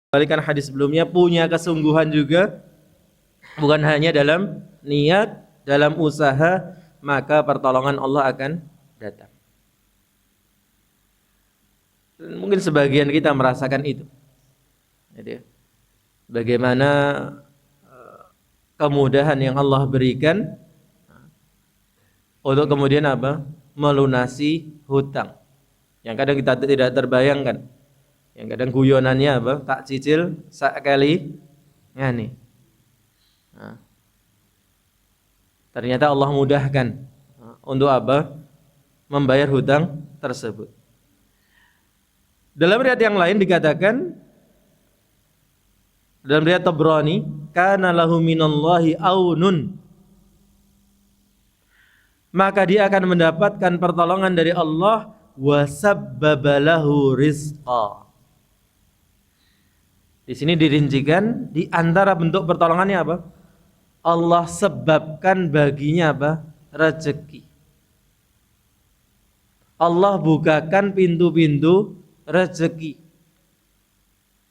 Balikan hadis sebelumnya, punya kesungguhan juga, bukan hanya dalam niat, dalam usaha, maka pertolongan Allah akan datang. Mungkin sebagian kita merasakan itu. Jadi, bagaimana kemudahan yang Allah berikan untuk kemudian apa? Melunasi hutang. Yang kadang kita tidak terbayangkan. Yang kadang guyonannya apa? Tak cicil sakali ngani. Nah, ternyata Allah mudahkan untuk apa? Membayar hutang tersebut. Dalam riwayat yang lain dikatakan, dalam riwayat Tabrani, kana lahu minallahi aunun, maka dia akan mendapatkan pertolongan dari Allah, wa sabbabalahu rizqa. Di sini dirincikan di antara bentuk pertolongannya apa? Allah sebabkan baginya apa? Rezeki. Allah bukakan pintu-pintu rezeki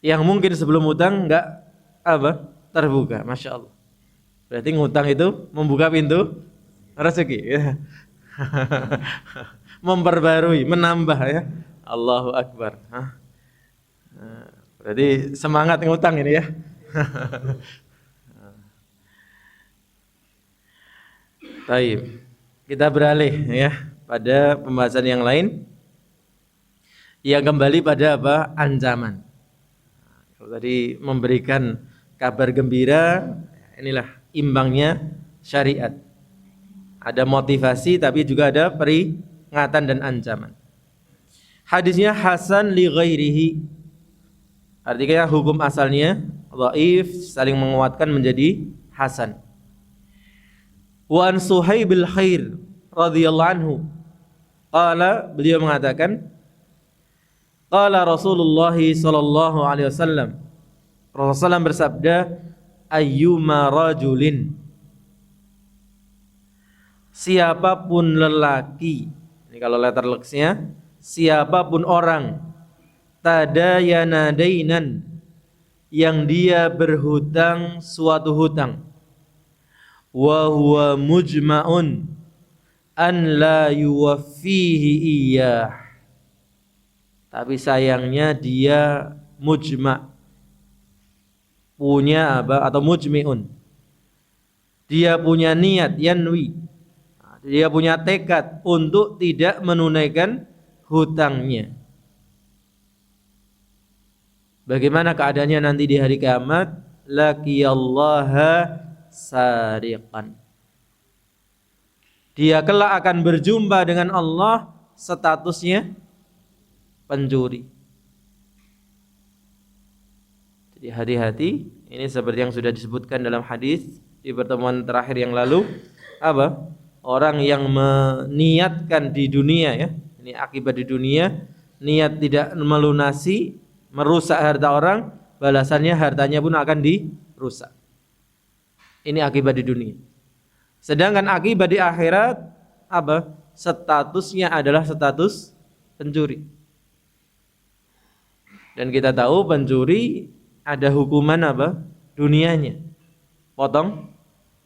yang mungkin sebelum hutang enggak apa? Terbuka. Masya Allah. Berarti ngutang itu membuka pintu rezeki. Ya. Memperbarui, menambah ya. Allahu Akbar. Berarti semangat ngutang ini ya. Baik. Kita beralih ya pada pembahasan yang lain yang kembali pada apa? Ancaman. Kalau tadi memberikan kabar gembira, inilah imbangnya syariat. Ada motivasi tapi juga ada peringatan dan ancaman. Hadisnya hasan li ghairihi. Artinya hukum asalnya dhaif saling menguatkan menjadi hasan. Wa an Suhaibil Khair radhiyallahu anhu qala, beliau mengatakan, qala Rasulullah sallallahu alaihi wasallam, Rasulullah bersabda, ayyuma rajulin, siapapun lelaki, ini kalau letter luxnya, siapapun orang, tadayana dainan, yang dia berhutang suatu hutang, wa huwa mujma'un an la yuwaffihi iyyah, tapi sayangnya dia mujma', punya apa, atau mujmi'un, dia punya niat, yanwi, dia punya tekad untuk tidak menunaikan hutangnya. Bagaimana keadaannya nanti di hari kiamat? Laqiyallaha sariqan. Dia kelak akan berjumpa dengan Allah statusnya pencuri. Jadi hati-hati, ini seperti yang sudah disebutkan dalam hadis di pertemuan terakhir yang lalu, apa? Orang yang meniatkan di dunia ya, ini akibat di dunia, niat tidak melunasi, merusak harta orang, balasannya hartanya pun akan dirusak. Ini akibat di dunia. Sedangkan akibat di akhirat apa? Statusnya adalah status pencuri. Dan kita tahu pencuri ada hukuman apa? Dunianya. Potong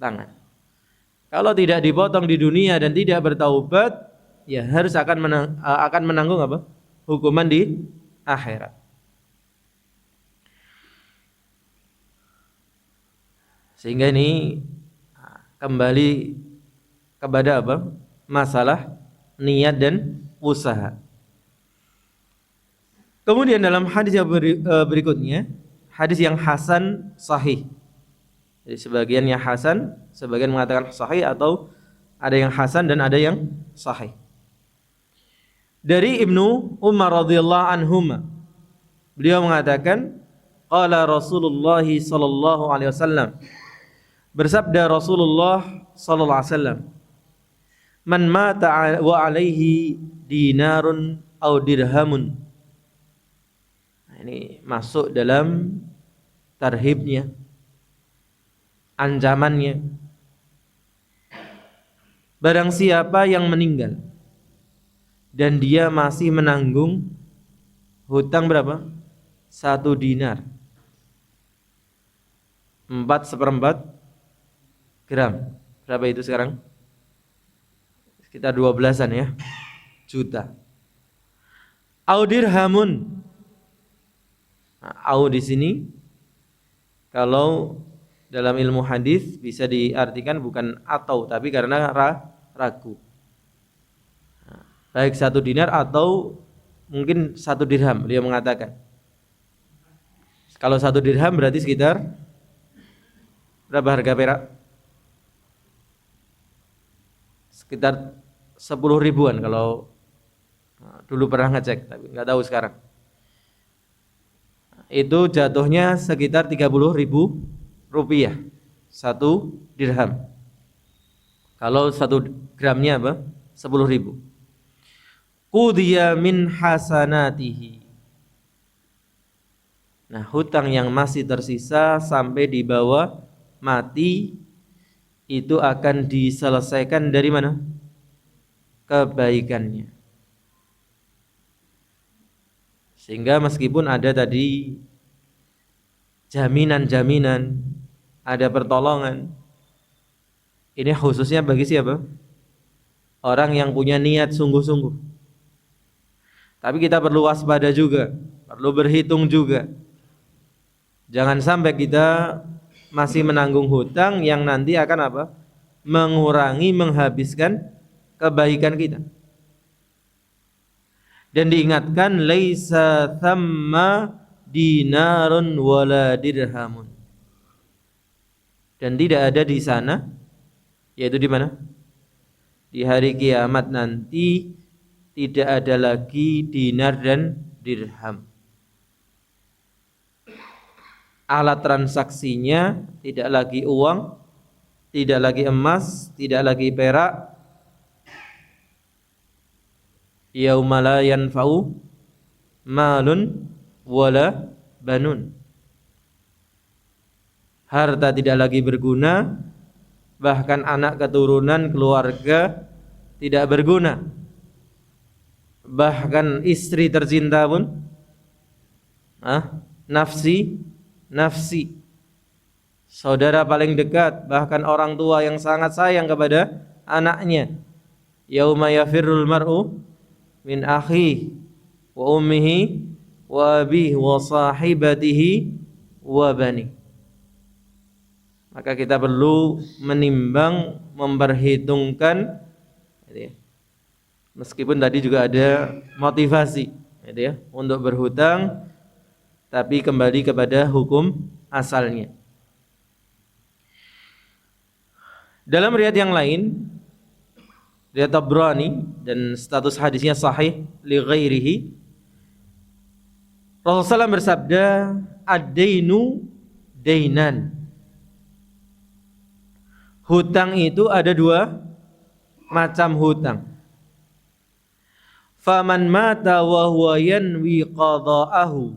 tangan. Kalau tidak dipotong di dunia dan tidak bertaubat, ya harus akan menanggung apa? Hukuman di akhirat. Sehingga ini kembali kepada apa? Masalah niat dan usaha. Kemudian dalam hadis yang berikutnya, hadis yang hasan sahih. Jadi sebagian yang hasan, sebagian mengatakan sahih, atau ada yang hasan dan ada yang sahih. Dari Ibnu Umar radhiyallahu anhuma, beliau mengatakan, qala Rasulullah sallallahu alaihi wasallam, bersabda Rasulullah sallallahu alaihi wasallam, man mata wa alaihi dinarun aw dirhamun. Nah, ini masuk dalam tarhibnya, ancamannya. Barang siapa yang meninggal dan dia masih menanggung hutang berapa? 1 dinar 4/4 gram. Berapa itu sekarang? Sekitar 12-an ya, juta. Au dirhamun. Nah, au di sini kalau dalam ilmu hadis bisa diartikan bukan atau, tapi karena ragu. Nah, baik 1 dinar atau mungkin 1 dirham, dia mengatakan. Kalau 1 dirham berarti sekitar berapa harga perak? Sekitar 10 ribuan kalau dulu pernah ngecek, tapi nggak tahu sekarang. Itu jatuhnya sekitar 30 ribu rupiah 1 dirham. Kalau 1 gramnya apa? 10 ribu. Qudiya min hasanatihi. Nah, hutang yang masih tersisa sampai dibawa mati itu akan diselesaikan dari mana? Kebaikannya. Sehingga meskipun ada tadi jaminan-jaminan, ada pertolongan, ini khususnya bagi siapa? Orang yang punya niat sungguh-sungguh. Tapi kita perlu waspada juga, perlu berhitung juga. Jangan sampai kita masih menanggung hutang yang nanti akan apa? Mengurangi, menghabiskan kebaikan kita. Dan diingatkan laisa thamma dinarun wala dirhamun. Dan tidak ada di sana, yaitu di mana? Di hari kiamat nanti tidak ada lagi dinar dan dirham. Alat transaksinya tidak lagi uang, tidak lagi emas, tidak lagi perak. Yauma la yanfa'u malun wala banun. Harta tidak lagi berguna, bahkan anak keturunan keluarga tidak berguna. Bahkan istri tercinta pun nafsi. Saudara paling dekat, bahkan orang tua yang sangat sayang kepada anaknya. Yauma yafirrul mar'u min akhihi wa ummihi wa abihi wa sahibatihi wa bani. Maka kita perlu menimbang, memperhitungkan, meskipun tadi juga ada motivasi untuk berhutang, tapi kembali kepada hukum asalnya. Dalam riwayat yang lain, riwayat Tabrani dan status hadisnya sahih li ghairihi, Rasulullah SAW bersabda, ad-dainu dainan. Hutang itu ada 2 macam hutang. Faman mata wa huwa yanwi qada'ahu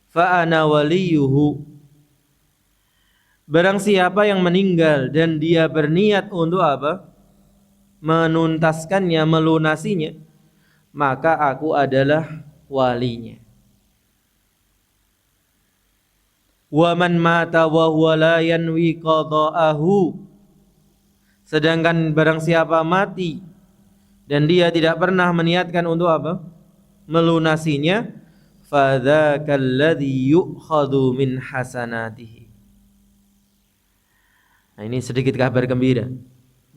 fa ana waliyuhu. Barang siapa yang meninggal dan dia berniat untuk apa? Menuntaskannya, melunasinya, maka aku adalah walinya. Wa man mata wa huwa la yanwi qada'ahu. Sedangkan barang siapa mati dan dia tidak pernah meniatkan untuk apa? Melunasinya, fadzakal ladzi yu'khadhu min hasanatihi. Nah, ini sedikit kabar gembira.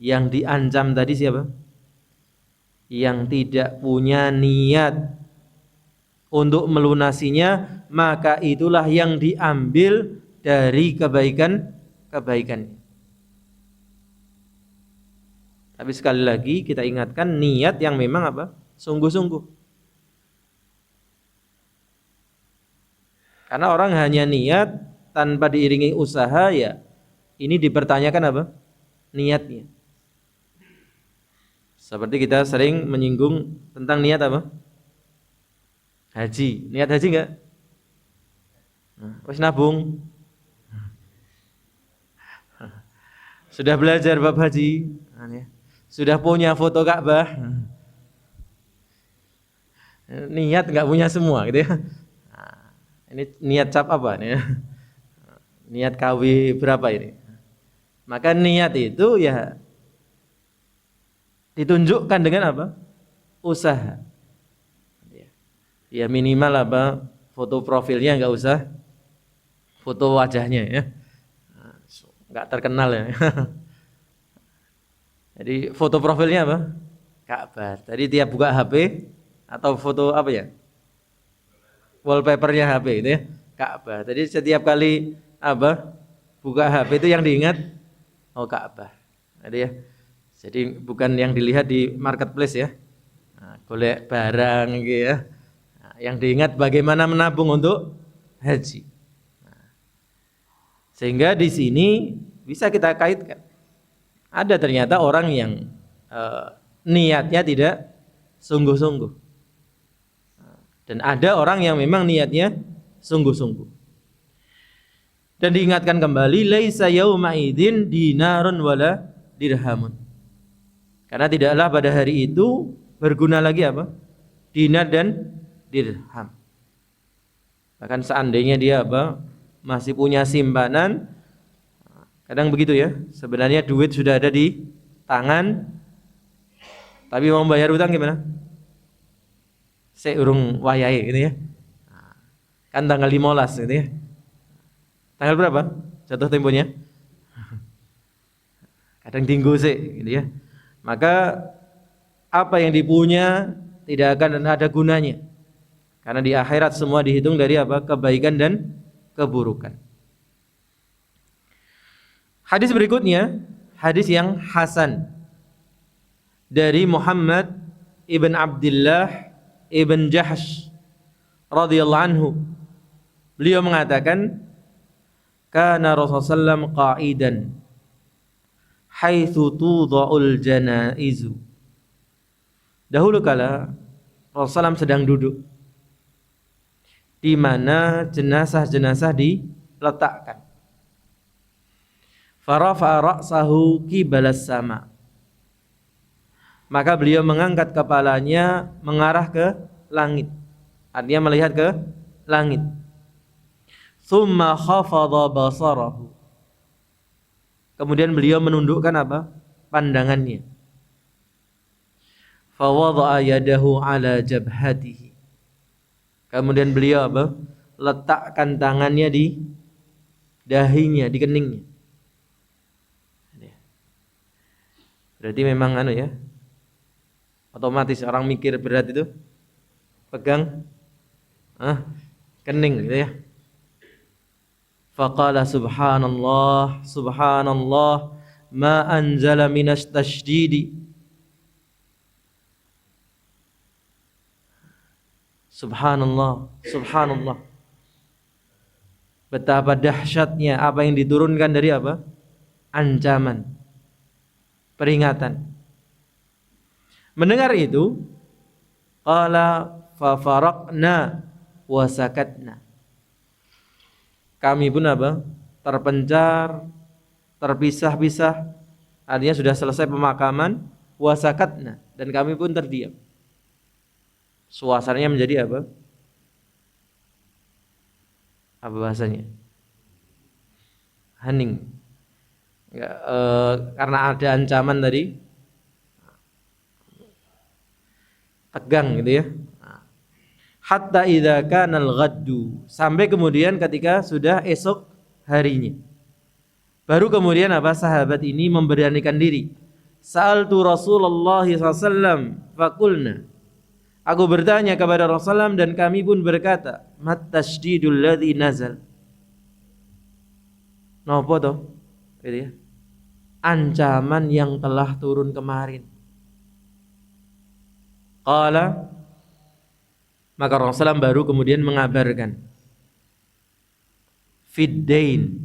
Yang diancam tadi siapa? Yang tidak punya niat untuk melunasinya, maka itulah yang diambil dari kebaikannya. Tapi sekali lagi kita ingatkan, niat yang memang apa? Sungguh-sungguh. Karena orang hanya niat tanpa diiringi usaha, ya ini dipertanyakan apa? Niatnya. Seperti kita sering menyinggung tentang niat apa? Haji. Niat haji enggak? Wis nabung. Sudah belajar bab haji. Sudah punya foto Ka'bah. Niat enggak punya semua gitu ya. Ini niat cap apa nih? Niat KW berapa ini? Maka niat itu ya ditunjukkan dengan apa? Usaha. Ya minimal apa? Foto profilnya nggak usah foto wajahnya ya. Nggak terkenal ya. Jadi foto profilnya apa? Ka'bah. Jadi tiap buka HP atau foto apa ya? Wallpapernya HP itu ya. Ka'bah. Jadi setiap kali apa? Buka HP itu yang diingat Ka'bah. Jadi ya. Jadi bukan yang dilihat di marketplace ya. Nah, golek barang gitu ya. Nah, yang diingat bagaimana menabung untuk haji. Nah, sehingga di sini bisa kita kaitkan. Ada ternyata orang yang niatnya tidak sungguh-sungguh. Dan ada orang yang memang niatnya sungguh-sungguh. Dan diingatkan kembali, laisa yauma idzin dinarun wala dirhamun. Karena tidaklah pada hari itu berguna lagi apa? Dinar dan dirham. Bahkan seandainya dia apa? Masih punya simpanan, kadang begitu ya. Sebenarnya duit sudah ada di tangan, tapi mau bayar utang gimana? Urung wayahe gitu ya. Kan tanggal 15 gitu ya. Tanggal berapa? Jatuh temponya? Kadang tinggu sih gitu ya. Maka apa yang dipunya tidak akan ada gunanya. Karena di akhirat semua dihitung dari apa? Kebaikan dan keburukan. Hadis berikutnya, hadis yang hasan dari Muhammad ibn Abdullah ibn Jahsh radhiyallahu anhu. Beliau mengatakan, kana Rasulullah SAW qa'idan haitsu tudha'ul janaizu. Dahulu kala Rasulullah SAW sedang duduk di mana jenazah-jenazah diletakkan. Farafa'a ra'sahu qibalas sama. Maka beliau mengangkat kepalanya mengarah ke langit. Artinya melihat ke langit. Tsumma khafadha basarahu. Kemudian beliau menundukkan apa? Pandangannya. Fa wada'a yadahu ala jabhatihi. Kemudian beliau apa? Letakkan tangannya di dahinya, di keningnya. Berarti memang ya. Otomatis orang mikir berat itu pegang kening gitu ya. Faqala subhanallah subhanallah ma anzala minas tasydidi. Subhanallah subhanallah. Betapa dahsyatnya apa yang diturunkan dari apa? Ancaman, peringatan. Mendengar itu, qala fa faraqna wa sakatna. Kami pun apa? Terpencar, terpisah-pisah. Artinya sudah selesai pemakaman, wa sakatna, dan kami pun terdiam. Suasananya menjadi apa? Apa bahasanya? Hening. Karena ada ancaman tadi, tegang gitu ya. Hatta idza kana al-ghaddu, sampai kemudian ketika sudah esok harinya. Baru kemudian apa? Sahabat ini memberanikan diri. Sa'altu Rasulullah SAW faqulna. Aku bertanya kepada Rasulullah dan kami pun berkata, mat tasydidul ladzi nazal. Napa to? Gitu ya. Ancaman yang telah turun kemarin. Qala, maka Rasulullah baru kemudian mengabarkan fiddain,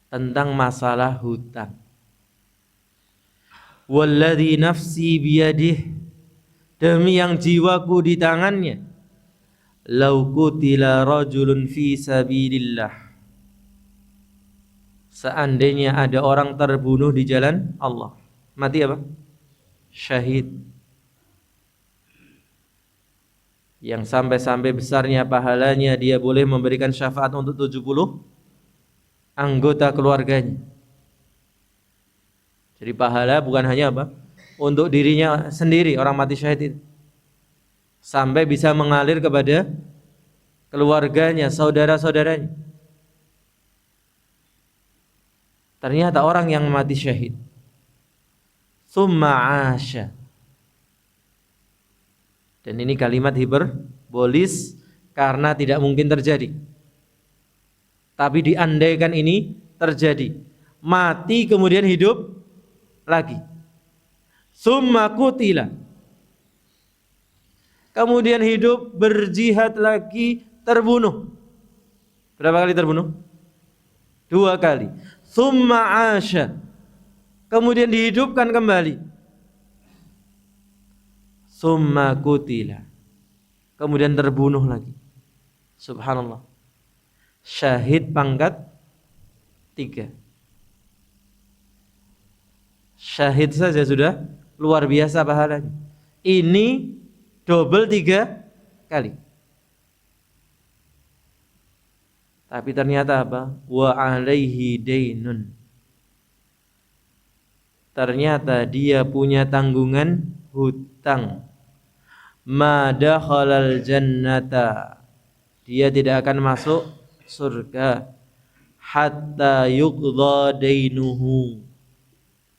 tentang masalah hutang. Walladzi nafsi biyadih, demi yang jiwaku di tangannya, lau qutila rajulun fi sabilillah, seandainya ada orang terbunuh di jalan Allah, mati apa? Syahid. Yang sampai-sampai besarnya pahalanya dia boleh memberikan syafaat untuk 70 anggota keluarganya. Jadi pahala bukan hanya apa? Untuk dirinya sendiri orang mati syahid itu, sampai bisa mengalir kepada keluarganya, saudara-saudaranya. Ternyata orang yang mati syahid summa asya, dan ini kalimat hiperbolis karena tidak mungkin terjadi, tapi diandaikan ini terjadi, mati kemudian hidup lagi, summa qutila, kemudian hidup, berjihad lagi, terbunuh. Berapa kali terbunuh? 2 kali. Summa asya, kemudian dihidupkan kembali. Summa qutila, kemudian terbunuh lagi. Subhanallah. Syahid pangkat 3. Syahid saja sudah luar biasa pahalanya. Ini double 3 kali. Tapi ternyata apa? Wa alaihi dainun. Ternyata dia punya tanggungan hutang. Ma dakhalal jannata. Dia tidak akan masuk surga hatta yuqdha dainuhu,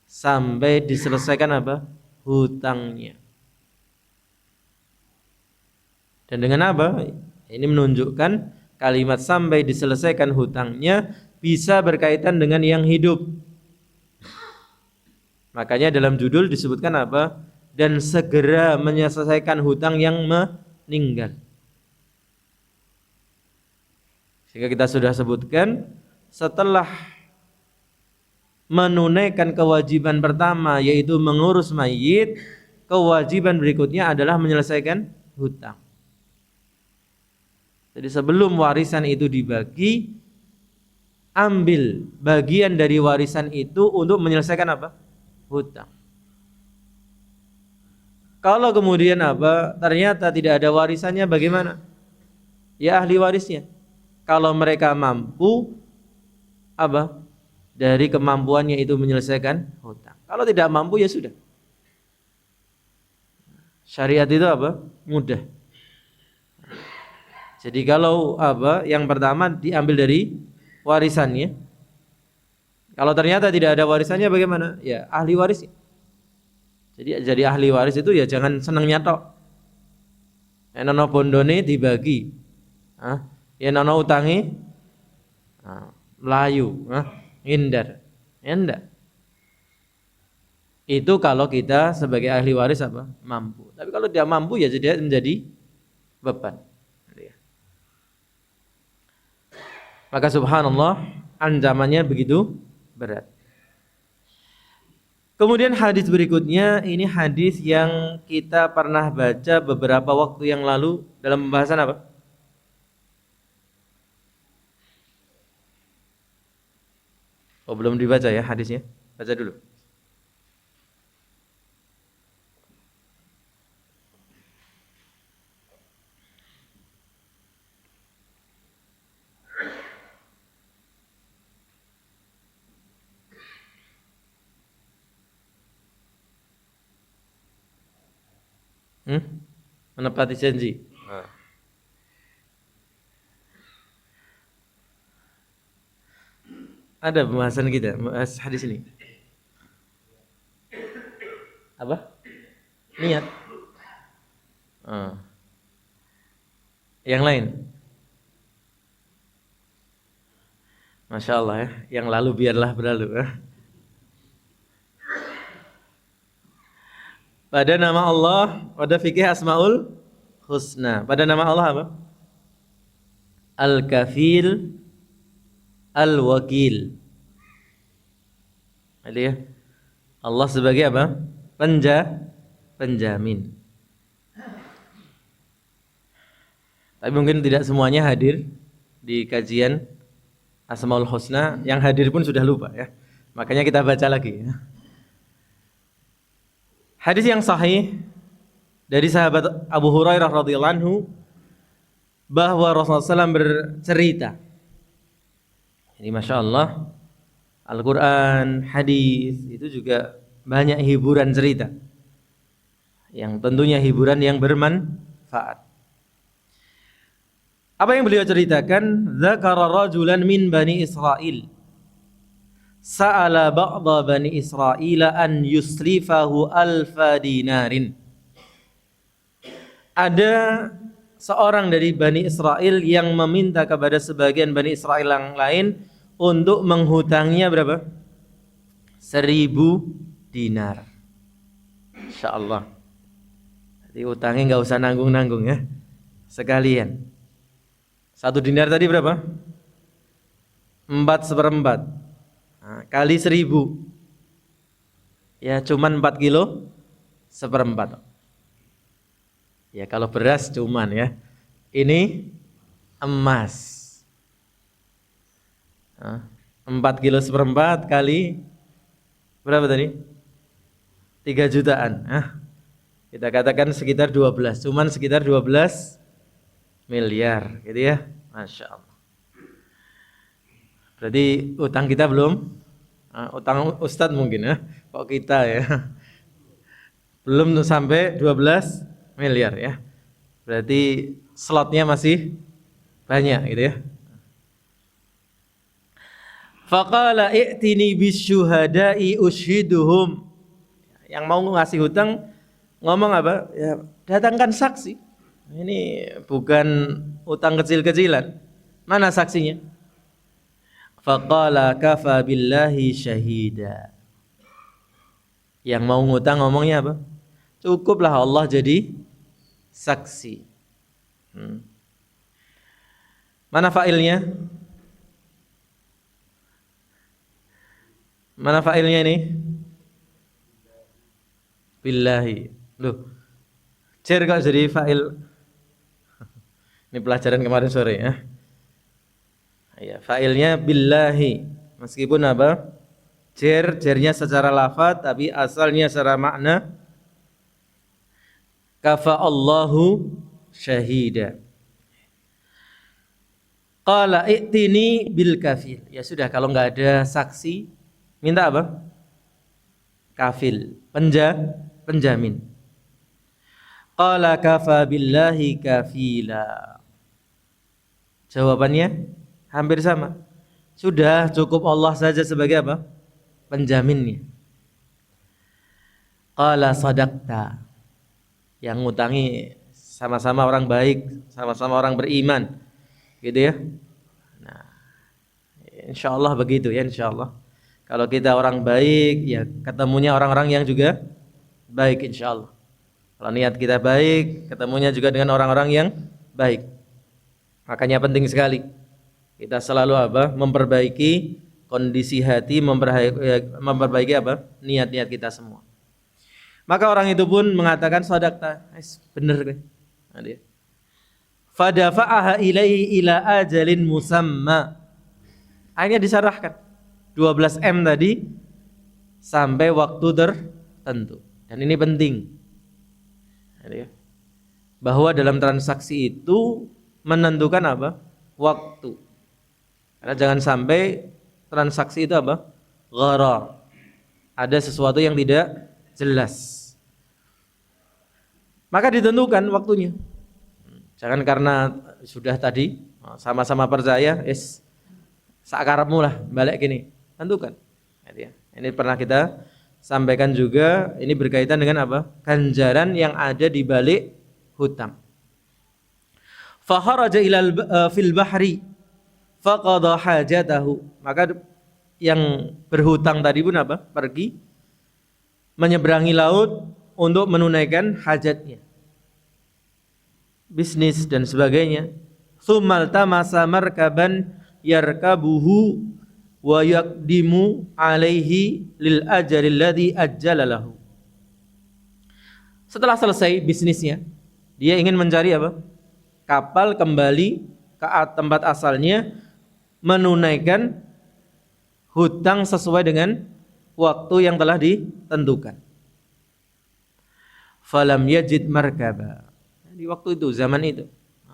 sampai diselesaikan apa? Hutangnya. Dan dengan apa? Ini menunjukkan kalimat sampai diselesaikan hutangnya bisa berkaitan dengan yang hidup. Makanya dalam judul disebutkan apa? Dan segera menyelesaikan hutang yang meninggal. Sehingga kita sudah sebutkan, setelah menunaikan kewajiban pertama yaitu mengurus mayit, kewajiban berikutnya adalah menyelesaikan hutang. Jadi sebelum warisan itu dibagi, ambil bagian dari warisan itu untuk menyelesaikan apa? Hutang. Kalau kemudian apa? Ternyata tidak ada warisannya, bagaimana? Ya ahli warisnya. Kalau mereka mampu apa? Dari kemampuannya itu menyelesaikan hutang. Kalau tidak mampu ya sudah. Syariat itu apa? Mudah. Jadi kalau apa? Yang pertama diambil dari warisannya. Kalau ternyata tidak ada warisannya bagaimana? Ya ahli waris. Jadi ahli waris itu ya jangan seneng nyatok. Nono bondone dibagi. Ya nono utangi melayu, ngindar. Ya enggak. Itu kalau kita sebagai ahli waris apa? Mampu. Tapi kalau tidak mampu ya jadi menjadi beban. Maka subhanallah, ancamannya begitu berat. Kemudian hadis berikutnya, ini hadis yang kita pernah baca beberapa waktu yang lalu dalam pembahasan apa? Oh, belum dibaca ya hadisnya? Baca dulu. Menepati janji. Ada pembahasan kita bahas hadis ini. Apa? Niat. Yang lain. Masya Allah ya. Yang lalu biarlah berlalu. Pada nama Allah, pada fikih Asmaul Husna. Pada nama Allah apa? Al-Kafil, Al-Wakil. Ada ya? Allah sebagai apa? Penjamin. Tapi mungkin tidak semuanya hadir di kajian Asmaul Husna. Yang hadir pun sudah lupa ya. Makanya kita baca lagi ya. Hadis yang sahih dari sahabat Abu Hurairah radhiyallahu anhu bahwa Rasulullah SAW bercerita Ini Masya Allah, Al-Quran, hadis itu juga banyak hiburan cerita, yang tentunya hiburan yang bermanfaat. Apa yang beliau ceritakan? Dzakara rajulan min Bani Israil sa'ala ba'dha Bani Israil an yuslifahu alfa dinarin. Ada seorang dari Bani Israel yang meminta kepada sebagian Bani Israel yang lain untuk menghutangnya berapa? 1.000 dinar. Insyaallah. Jadi utangnya nggak usah nanggung-nanggung ya, sekalian. 1 dinar tadi berapa? 4/4. Nah, kali 1.000. Ya cuman 4 kilo seperempat. Ya kalau beras cuman ya. Ini emas. 4 kilo seperempat kali berapa tadi? 3 jutaan. Kita katakan sekitar 12. Cuman sekitar 12 miliar gitu ya. Masya Allah. Berarti utang kita belum, utang Ustadz mungkin ya. Kok kita ya, belum sampai 12 miliar ya. Berarti slotnya masih banyak gitu ya. Faqala i'tini bisyuhada'i ushiduhum. Yang mau ngasih hutang ngomong apa? Ya, datangkan saksi. Ini bukan utang kecil-kecilan. Mana saksinya? Faqala kafa billahi syahida. Yang mau ngutang ngomongnya apa? Cukuplah Allah jadi saksi. Mana failnya? Mana failnya ini? Billahi. Loh, cer kok jadi fail? Ini pelajaran kemarin sore ya. Ya, failnya billahi. Meskipun apa? Cer-cernya secara lafaz tapi asalnya secara makna kafa Allahu syahida. Qala i'tini bil kafil. Ya sudah, kalau enggak ada saksi, minta apa? Kafil, penjamin. Qala kafa billahi kafila. Jawabannya hampir sama. Sudah cukup Allah saja sebagai apa? Penjaminnya. Qala sadaqta. Yang ngutangi sama-sama orang baik, sama-sama orang beriman. Gitu ya. Nah, insyaallah begitu ya, insyaallah. Kalau kita orang baik, ya ketemunya orang-orang yang juga baik insyaallah. Kalau niat kita baik, ketemunya juga dengan orang-orang yang baik. Makanya penting sekali kita selalu apa? Memperbaiki kondisi hati, memperbaiki apa? Niat-niat kita semua. Maka orang itu pun mengatakan sadaqta, bener kan? Fadafa'aha ilaihi ila ajalin musamma. Akhirnya disarahkan 12 M tadi sampai waktu tertentu. Dan ini penting. Bahwa dalam transaksi itu menentukan apa? Waktu. Karena jangan sampai transaksi itu apa? Gharar. Ada sesuatu yang tidak jelas. Maka ditentukan waktunya. Jangan karena sudah tadi sama-sama percaya, sakarepmu lah balik gini. Tentukan. Ini pernah kita sampaikan juga, ini berkaitan dengan apa? Ganjaran yang ada di balik hutang. Fakharaja ilal fil bahri faqada hajatahu. Maka yang berhutang tadi pun apa? Pergi menyeberangi laut untuk menunaikan hajatnya. Bisnis dan sebagainya. Tsummal tamasa markaban yarkabuhu wa yaqdimu alaihi lil ajali alladhi ajjala lahu. Setelah selesai bisnisnya, dia ingin mencari apa? Kapal kembali ke tempat asalnya, menunaikan hutang sesuai dengan waktu yang telah ditentukan. Falam yajid markaba. Di waktu itu, zaman itu,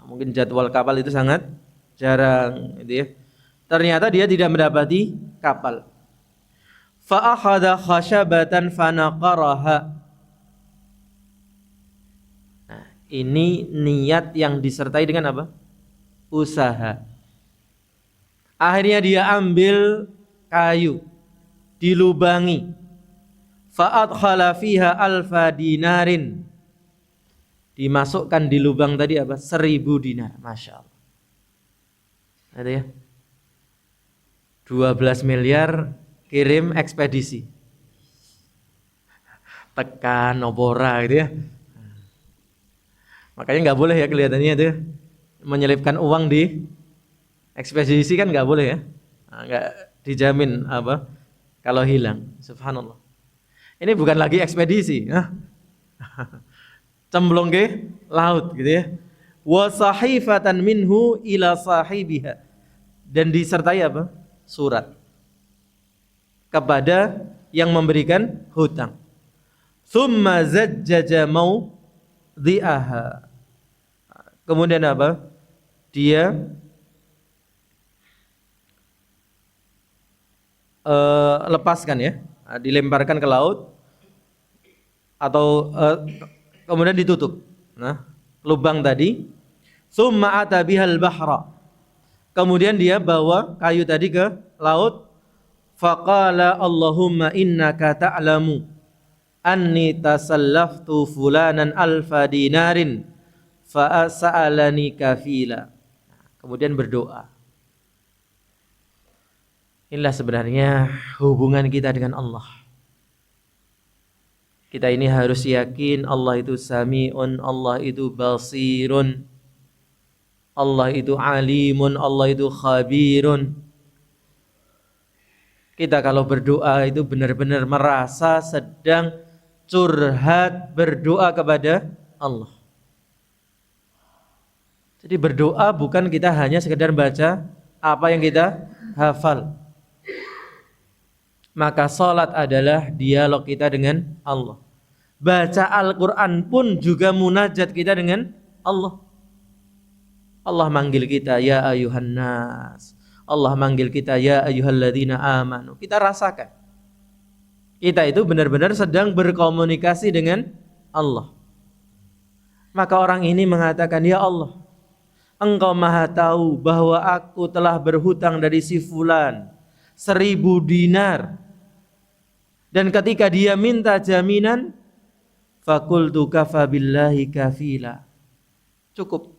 mungkin jadwal kapal itu sangat jarang, gitu ya. Ternyata dia tidak mendapati kapal. Fa akhadha khashabatan fanaqaraha. Nah, ini niat yang disertai dengan apa? Usaha. Akhirnya dia ambil kayu, dilubangi. Fa adkhala fiha alfa dinarin. Dimasukkan di lubang tadi apa? 1000 dinar. Masya Allah. Ada ya? 12 miliar kirim ekspedisi. Tekan opora gitu ya. Makanya nggak boleh ya kelihatannya itu menyelipkan uang di ekspedisi kan nggak boleh ya. Nggak dijamin apa kalau hilang. Subhanallah. Ini bukan lagi ekspedisi. Cemplung ke laut gitu ya. Wa sahifatan minhu ila sahibiha. Dan disertai apa? Surat kepada yang memberikan hutang. Tsumma zajjaja mawdi'aha. Kemudian apa? Dia lepaskan ya, dilemparkan ke laut atau kemudian ditutup. Nah, lubang tadi. Tsumma ata bihal bahra. Kemudian dia bawa kayu tadi ke laut. Faqala Allahumma innaka ta'lamu anni tasallaftu fulanan alfa dinarin fa sa'alani kafila. Kemudian berdoa. Inilah sebenarnya hubungan kita dengan Allah. Kita ini harus yakin Allah itu sami'un, Allah itu basirun, Allah itu alimun, Allah itu khabirun. Kita kalau berdoa itu benar-benar merasa sedang curhat berdoa kepada Allah. Jadi berdoa bukan kita hanya sekedar baca apa yang kita hafal. Maka salat adalah dialog kita dengan Allah. Baca Al-Quran pun juga munajat kita dengan Allah. Allah manggil kita ya ayuhan nas. Allah manggil kita ya ayyuhalladzina amanu. Kita rasakan kita itu benar-benar sedang berkomunikasi dengan Allah. Maka orang ini mengatakan, ya Allah, Engkau maha tahu bahwa aku telah berhutang dari si fulan 1000 dinar. Dan ketika dia minta jaminan, fakultu kafa billahi kafila. Cukup.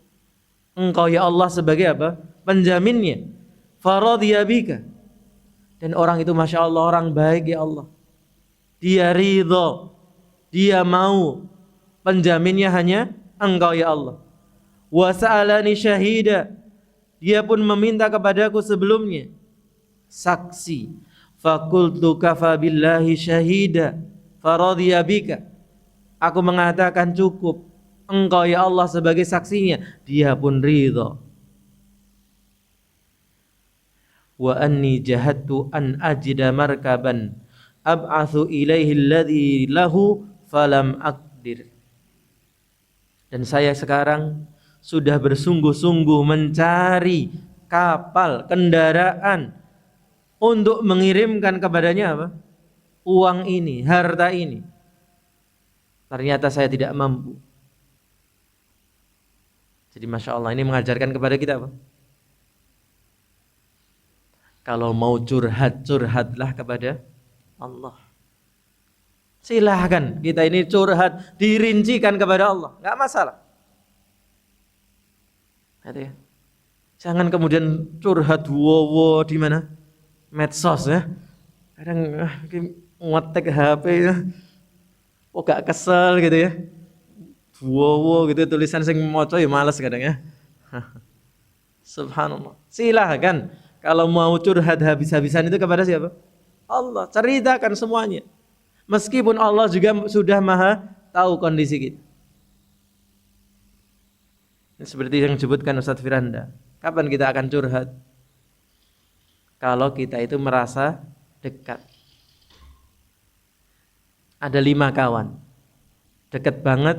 Engkau ya Allah sebagai apa? Penjaminnya. Faradhiya bika. Dan orang itu Masya Allah orang baik ya Allah. Dia ridho. Dia mau. Penjaminnya hanya Engkau ya Allah. Wa sa'alani syahida. Dia pun meminta kepadaku sebelumnya saksi. Fakultu kafa billahi syahida. Faradhiya bika. Aku mengatakan cukup. Engkau ya Allah sebagai saksinya. Dia pun ridho. Wa anni jahadtu an ajida markaban ab'athu ilaihi alladhi lahu falam aqdir. Dan saya sekarang sudah bersungguh-sungguh mencari kapal, kendaraan untuk mengirimkan kepadanya apa? Uang ini, harta ini. Ternyata saya tidak mampu. Jadi Masya Allah ini mengajarkan kepada kita apa? Kalau mau curhat, curhatlah kepada Allah. Silahkan kita ini curhat, dirincikan kepada Allah, nggak masalah. Ya. Jangan kemudian curhat wowo di mana? Medsos ya. Kadang ngetek HP ya. Oh gak kesel gitu ya. Wowo gitu tulisan sing moco ya males kadang ya. Subhanallah. Silahkan. Kalau mau curhat habis-habisan itu kepada siapa? Allah. Ceritakan semuanya. Meskipun Allah juga sudah maha tahu kondisi kita. Seperti yang disebutkan Ustaz Firanda. Kapan kita akan curhat? Kalau kita itu merasa dekat. Ada 5 kawan. Dekat banget,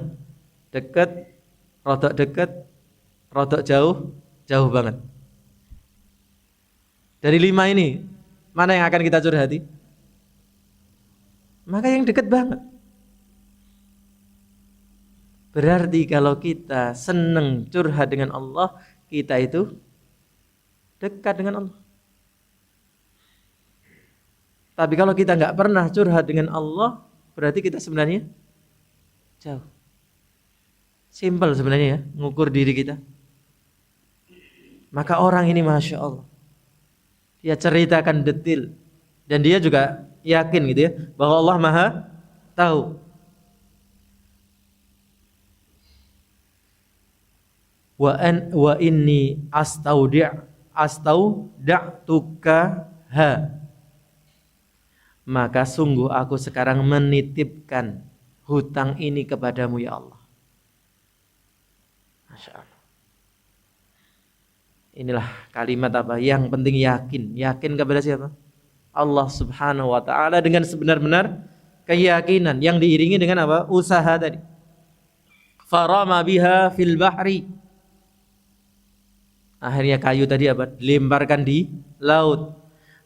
dekat, rodok jauh, jauh banget. Dari 5 ini, mana yang akan kita curhati? Maka yang dekat banget. Berarti kalau kita senang curhat dengan Allah, kita itu dekat dengan Allah. Tapi kalau kita nggak pernah curhat dengan Allah, berarti kita sebenarnya jauh. Simpel sebenarnya ya, ngukur diri kita. Maka orang ini Masya Allah, dia ceritakan detail dan dia juga yakin gitu ya bahwa Allah Maha tahu. Wa inni astauda'tuka ha. Maka sungguh aku sekarang menitipkan hutang ini kepadamu ya Allah. Masya Allah. Inilah kalimat apa? Yang penting yakin. Yakin kepada siapa? Allah Subhanahu wa ta'ala dengan sebenar-benar keyakinan yang diiringi dengan apa? Usaha tadi. Farama biha fil bahri. Akhirnya kayu tadi apa? Dilemparkan di laut.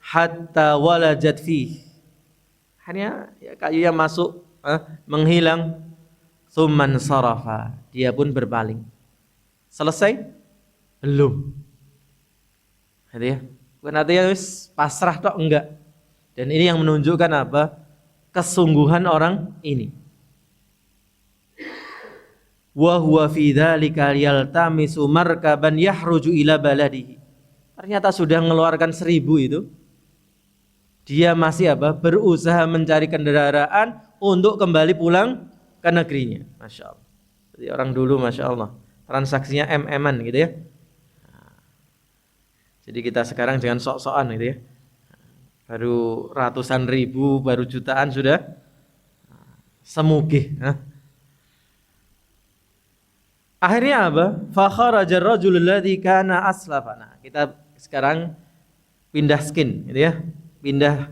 Hatta walajat fih. Akhirnya ya, kayu yang masuk menghilang. Tsumman sarafa. Dia pun berpaling. Selesai? Belum. Gitu ya. Bukan artinya pasrah tok, enggak. Dan ini yang menunjukkan apa? Kesungguhan orang ini. Wa huwa fi dzalika yaltamisu markaban yahruju ila baladihi. Ternyata sudah mengeluarkan 1000 itu. Dia masih apa? Berusaha mencari kendaraan untuk kembali pulang ke negerinya. Masya Allah. Jadi orang dulu Masya Allah transaksinya MM-an gitu ya. Jadi kita sekarang jangan sok-sokan gitu ya. Baru ratusan ribu, baru jutaan sudah semugih. Akhirnya apa? Fa kharaja ar-rajul alladhi kana aslafana. Kita sekarang pindah skin gitu ya. Pindah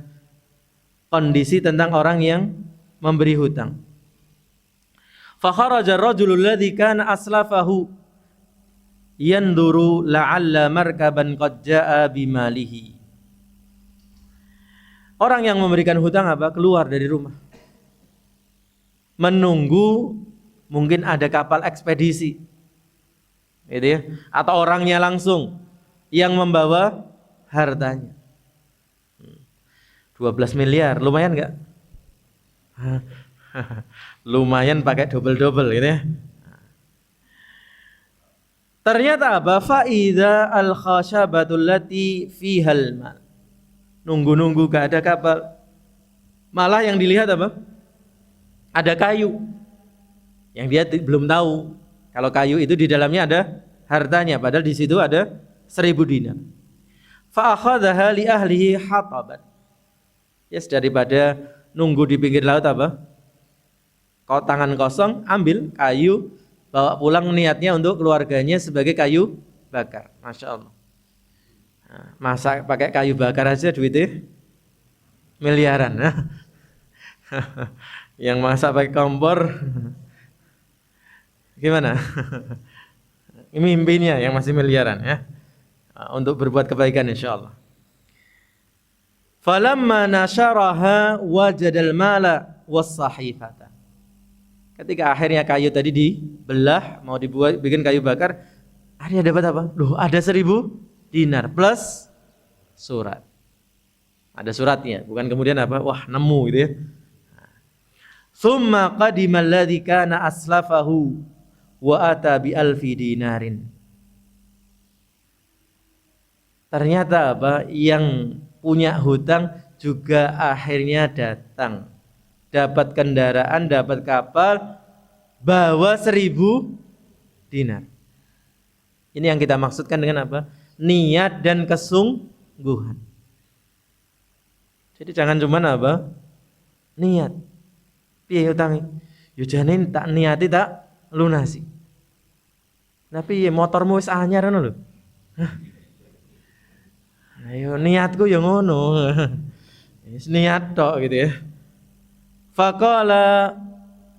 kondisi tentang orang yang memberi hutang. Fa kharaja ar-rajul alladhi kana aslafahu yanduru la'alla markaban qad jaa bimalihi. Orang yang memberikan hutang apa? Keluar dari rumah. Menunggu mungkin ada kapal ekspedisi. Gitu ya. Atau orangnya langsung yang membawa hartanya. 12 miliar, lumayan enggak? Lumayan pakai double-double gitu ya. Ternyata apa? Faida al-khashabatul lati fihal mal. Nunggu-nunggu gak ada kapal. Malah yang dilihat apa? Ada kayu. Yang dia belum tahu kalau kayu itu di dalamnya ada hartanya, padahal di situ ada 1000 dinar. Fa akhadhaha li ahlihi hataban. Yes, daripada nunggu di pinggir laut apa? Kau tangan kosong, ambil kayu, bawa pulang niatnya untuk keluarganya sebagai kayu bakar. Masya Allah. Nah, masak pakai kayu bakar aja duitnya miliaran. Yang masak pakai kompor gimana? Ini mimpinya yang masih miliaran ya. Untuk berbuat kebaikan insyaallah. Falamma nasyaraha wajadal mala was-sahifata. Ketika akhirnya kayu tadi dibelah, mau dibuat bikin kayu bakar, akhirnya dapat apa? Loh, ada 1000 dinar plus surat. Ada suratnya, bukan kemudian apa? Wah, nemu gitu ya. Tsumma qadima alladhi kana aslafahu wa ata bi alfi dinarin. Ternyata apa? Yang punya hutang juga akhirnya datang. Dapat kendaraan, dapat kapal, bawa 1000 dinar. Ini yang kita maksudkan dengan apa? Niat dan kesungguhan. Jadi jangan cuma apa? Niat. Piye utangi? Yo jane tak niati tak lunasi. Tapi motormu wis anyar ngono lho. Ayo niatku ya ngono. Wis niat tok gitu ya. Faqala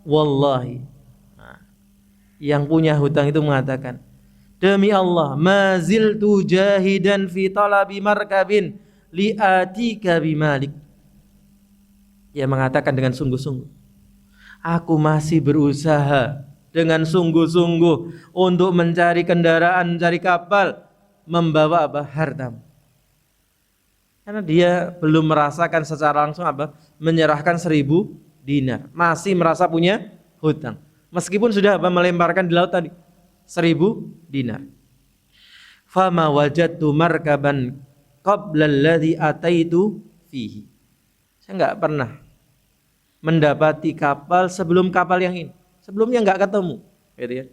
wallahi. Yang punya hutang itu mengatakan, demi Allah, maziltu jahidan fi talabi markabin li'atika bimalik. Dia mengatakan dengan sungguh-sungguh, aku masih berusaha dengan sungguh-sungguh untuk mencari kendaraan, mencari kapal, membawa apa? Hartamu. Karena dia belum merasakan secara langsung apa? Menyerahkan 1.000 dinar. Masih merasa punya hutang. Meskipun sudah apa? Melemparkan di laut tadi 1.000 dinar. Fama wajadtu markaban qabla alladhi ataitu fihi. Saya enggak pernah mendapati kapal sebelum kapal yang ini. Sebelumnya enggak ketemu, gitu ya.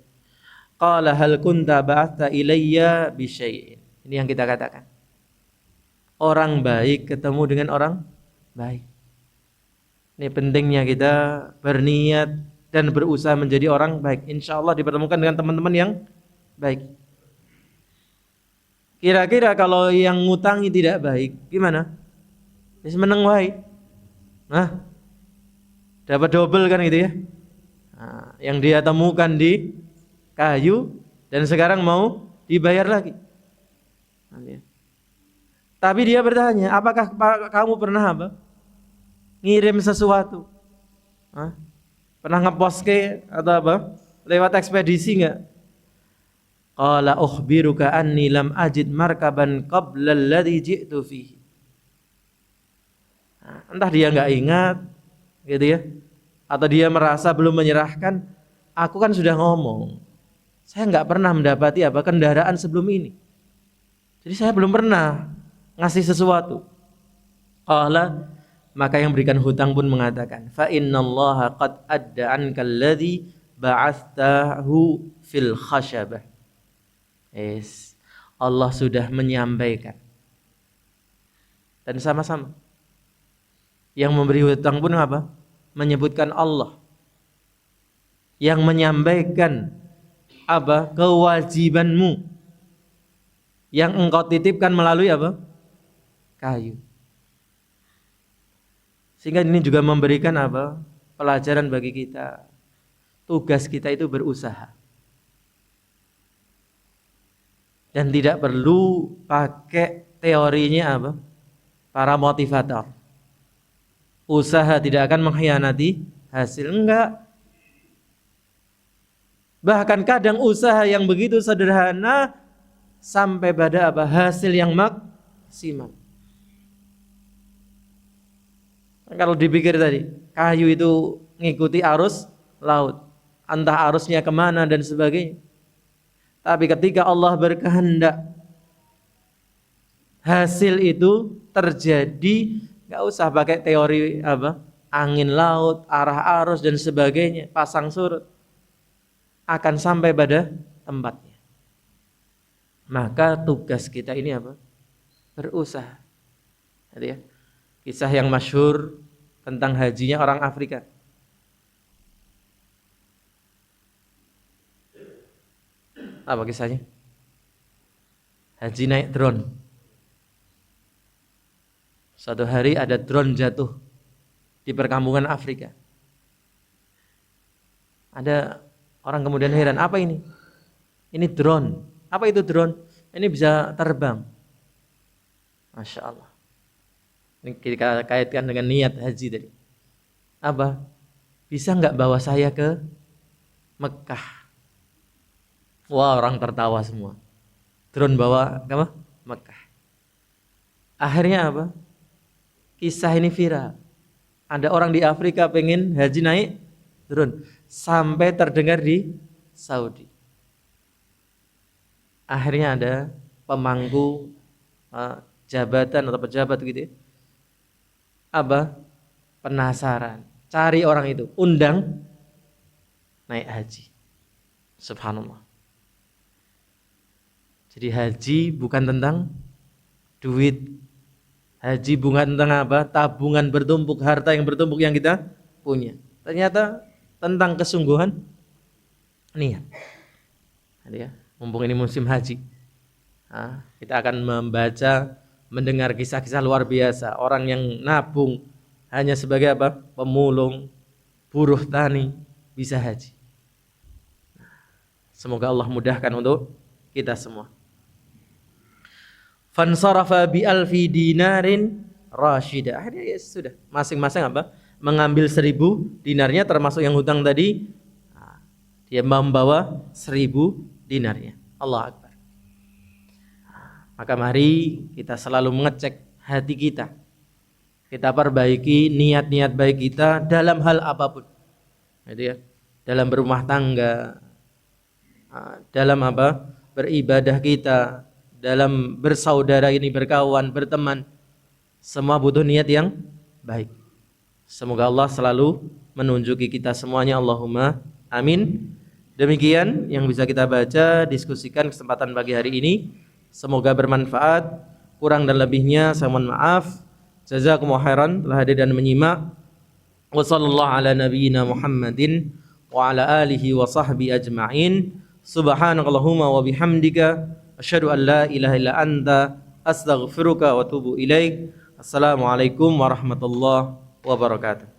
Qala hal kunta ba'atha ilayya bi syai'in. Ini yang kita katakan. Orang baik ketemu dengan orang baik. Ini pentingnya kita berniat dan berusaha menjadi orang baik. Insyaallah dipertemukan dengan teman-teman yang baik. Kira-kira kalau yang ngutangi tidak baik, gimana? Wis meneng wae. Nah, dapat double kan gitu ya. Nah, yang dia temukan di kayu dan sekarang mau dibayar lagi. Tapi dia bertanya, apakah kamu pernah apa? Ngirim sesuatu? Hah? Pernah ngepost ke atau apa? Lewat ekspedisi enggak? Qala ukhbiruka anni lam ajid markaban qabla alladhi ji'tu fihi. Entah dia enggak ingat gitu ya. Atau dia merasa belum menyerahkan, aku kan sudah ngomong. Saya enggak pernah mendapati apa kendaraan sebelum ini. Jadi saya belum pernah ngasih sesuatu. Qala, maka yang berikan hutang pun mengatakan, fa innallaha qad adda ankal ladzi ba'athahu fil khashabah. Yes. Allah sudah menyampaikan. Dan sama-sama yang memberi hutang pun apa? Menyebutkan Allah. Yang menyampaikan apa? Kewajibanmu yang engkau titipkan melalui apa? Kayu. Sehingga ini juga memberikan apa? Pelajaran bagi kita. Tugas kita itu berusaha. Dan tidak perlu pakai teorinya apa? Para motivator. Usaha tidak akan mengkhianati hasil. Enggak. Bahkan kadang usaha yang begitu sederhana sampai pada apa? Hasil yang maksimal. Kalau dipikir tadi, kayu itu ngikuti arus laut, entah arusnya kemana dan sebagainya. Tapi ketika Allah berkehendak hasil itu terjadi, nggak usah pakai teori apa, angin laut, arah arus dan sebagainya, pasang surut, akan sampai pada tempatnya. Maka tugas kita ini apa? Berusaha. Jadi ya, kisah yang masyhur tentang hajinya orang Afrika. Apa kisahnya? Haji naik drone. Suatu hari ada drone jatuh di perkampungan Afrika. Ada orang kemudian heran, apa ini? Ini drone. Apa itu drone? Ini bisa terbang. Masya Allah. Ini kita kaitkan dengan niat haji tadi. Apa? Bisa nggak bawa saya ke Mekah? Wah, orang tertawa semua. Drone bawa ke Mekah. Akhirnya apa? Kisah ini viral. Ada orang di Afrika pengen haji naik drone. Sampai terdengar di Saudi. Akhirnya ada pemangku jabatan atau pejabat gitu ya. Apa? Penasaran. Cari orang itu. Undang naik haji. Subhanallah. Jadi haji bukan tentang duit. Haji bukan tentang apa? Tabungan bertumpuk, harta yang bertumpuk yang kita punya. Ternyata tentang kesungguhan niat. Jadi ya, mumpung ini musim haji. Kita akan membaca, mendengar kisah-kisah luar biasa. Orang yang nabung hanya sebagai apa? Pemulung, buruh tani, bisa haji. Semoga Allah mudahkan untuk kita semua. Fansarafa bi alfi dinarin rasyida. Akhirnya ya sudah, masing-masing apa? Mengambil 1000 dinarnya termasuk yang hutang tadi. Dia membawa 1000 dinarnya. Allah Akbar. Maka mari kita selalu mengecek hati kita. Kita perbaiki niat-niat baik kita dalam hal apapun. Gitu ya. Dalam berumah tangga, dalam apa? Beribadah kita, dalam bersaudara ini, berkawan, berteman, semua butuh niat yang baik. Semoga Allah selalu menunjuki kita semuanya. Allahumma amin. Demikian yang bisa kita baca, diskusikan kesempatan pagi hari ini. Semoga bermanfaat. Kurang dan lebihnya saya mohon maaf. Jazakumullahu khairan telah hadir dan menyimak. Wa sallallahu ala nabiyyina Muhammadin wa ala alihi wa sahbihi ajma'in. Subhanakallahumma wa bihamdika asyhadu an la ilaha illa anta astaghfiruka wa atubu ilaik. Assalamualaikum warahmatullahi wabarakatuh.